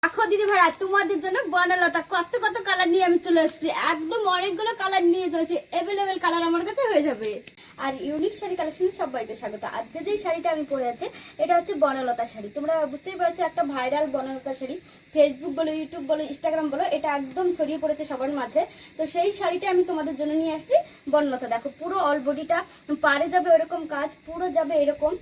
দেখো দিদি ভাই তোমাদের জন্য বনলতা কত কত কালার নিয়ে আমি চলে এসেছি। একদম অনেকগুলো কালার নিয়ে চলছি, অ্যাভেলেবেল কালার আমার কাছে হয়ে যাবে। আর ইউনিক শাড়ি কালেকশনে সবাইকে স্বাগত। আজকে যেই শাড়িটা আমি পরে আছি এটা হচ্ছে বনলতা শাড়ি। তোমরা বুঝতেই পারছো একটা ভাইরাল বনলতা শাড়ি, ফেসবুক বলো, ইউটিউব বলো, ইনস্টাগ্রাম বলো, এটা একদম ছড়িয়ে পড়েছে সবার মাঝে। তো সেই শাড়িটা আমি তোমাদের জন্য নিয়ে আসছি বনলতা। দেখো পুরো অল বডিটা পারে যাবে এরকম কাজ, পুরো যাবে এরকম,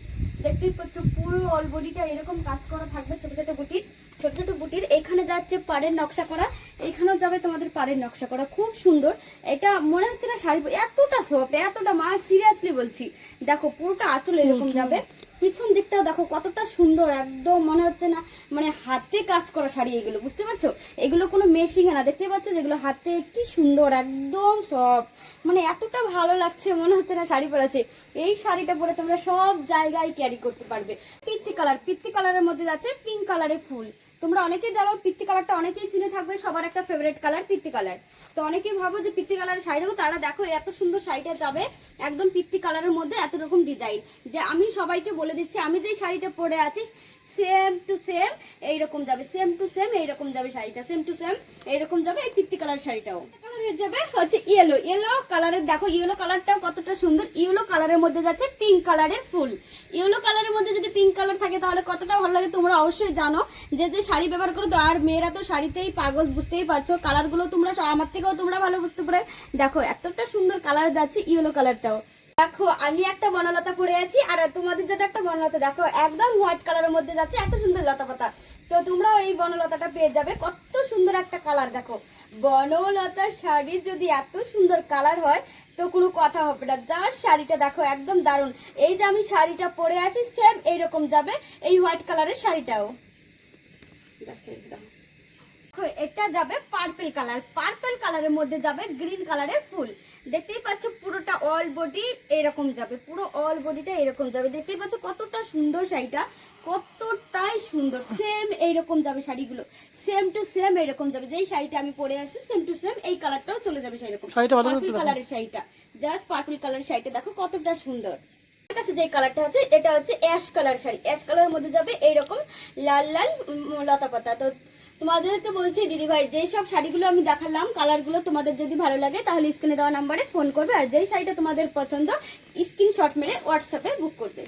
দেখতেই পাচ্ছ পুরো অল বডিটা এরকম কাজ করা থাকবে, ছোট ছোট বুটির, ছোট ছোট বুটির। এখানে যাচ্ছে পাড়ের নকশা করা, এখানেও যাবে তোমাদের পাড়ের নকশা করা, খুব সুন্দর। এটা মনে হচ্ছে না শাড়ি এতটা সফট, এতটা মা সিরিয়াসলি বলছি। দেখো পুরোটা আঁচল এরকম যাবে, পিছন দিকটাও দেখো কতটা সুন্দর, একদম মনে হচ্ছে না মানে হাতে কাজ করা শাড়ি এগুলো, বুঝতে পারছো? এগুলো কোনো মেশিনে না, দেখতে পাচ্ছ যেগুলো হাতে কি সুন্দর, একদম সফট, মানে এতটা ভালো লাগছে মনে হচ্ছে না শাড়ি পরেছে। এই শাড়িটা পরে তোমরা সব জায়গায় ক্যারি করতে পারবে। পিত্তি কালার, পিত্তি কালারের মধ্যে যাচ্ছে পিঙ্ক কালারের ফুল। তোমরা অনেকেই জানো পিত্তি কালারটা, অনেকেই চিনে থাকবে, সবার একটা ফেভারিট কালার পিত্তি কালার। তো অনেকেই ভাবো যে পিত্তি কালারের শাড়ি দেবো, তারা দেখো এত সুন্দর শাড়িটা যাবে একদম পিত্তি কালারের মধ্যে, এত রকম ডিজাইন। যে আমি সবাইকে বলে দিচ্ছি, আমি যে শাড়িটা পরে আছি সেম টু সেম এইরকম যাবে, সেম টু সেম এইরকম যাবে শাড়িটা, সেম টু সেম এইরকম যাবে এই পিত্তি কালার শাড়িটাও। কালার হয়ে যাবে হচ্ছে ইয়েলো, ইয়েলো কালারের, দেখো ইয়েলো কালারটাও কতটা সুন্দর। ইয়েলো কালারের মধ্যে যাচ্ছে পিঙ্ক কালারের ফুল। ইয়েলো কালারের মধ্যে যদি পিঙ্ক কালার থাকে তাহলে কতটা ভালো লাগে তোমরা অবশ্যই জানো। যে যে শাড়ি ব্যবহার করো, তো আর মেয়েরা তো শাড়িতেই পাগল, বুঝতেই পারছো। কালারগুলো তোমরা আমার থেকেও তোমরা ভালো বুঝতে পারে। দেখো এতটা সুন্দর কালার যাচ্ছে ইয়েলো কালারটাও। দেখো আমি একটা বনলতা পরে আছি, আর তোমাদের জন্য একটা বনলতা দেখো একদম হোয়াইট কালারের মধ্যে যাচ্ছে, এত সুন্দর লতা পাতা। তো তোমরাও এই বনলতাটা পেয়ে যাবে, কত সুন্দর একটা কালার। দেখো বনলতা শাড়ি যদি এত সুন্দর কালার হয় তো কোনো কথা হবে না। যার শাড়িটা দেখো একদম দারুণ। এই যে আমি শাড়িটা পরে আছি সেম এইরকম যাবে এই হোয়াইট কালারের শাড়িটাও। এটা যাবে পার্পল কালার, পার্পল কালারের মধ্যে যাবে গ্রিন কালারের ফুল। দেখতেই পাচ্ছ পুরোটা অল বডি এরকম যাবে, পুরো অল বডিটা এরকম যাবে। দেখতেই পাচ্ছ কতটা সুন্দর শাড়িটা, কতটাই সুন্দর। সেম এইরকম যাবে শাড়িগুলো, সেম টু সেম এরকম যাবে। যেই শাড়িটা আমি পরে আসছি সেম টু সেম এই কালারটাও চলে যাবে সেরকম। পার্পল কালারের শাড়িটা, জাস্ট পার্পল কালারের শাড়িটা দেখো কতটা সুন্দর। আমার কাছে যে কালারটা আছে এটা হচ্ছে অ্যাশ কালার শাড়ি, অ্যাশ কালারের মধ্যে যাবে এইরকম লাল লাল লতা পাতা। তো তোমাদের তো বলছি দিদি ভাই, যেই সব শাড়িগুলো আমি দেখালাম কালারগুলো তোমাদের যদি ভালো লাগে তাহলে স্ক্রিনে দেওয়া নাম্বারে ফোন করবে, আর যেই শাড়িটা তোমাদের পছন্দ স্ক্রিনশট মেরে হোয়াটসঅ্যাপে বুক করবে।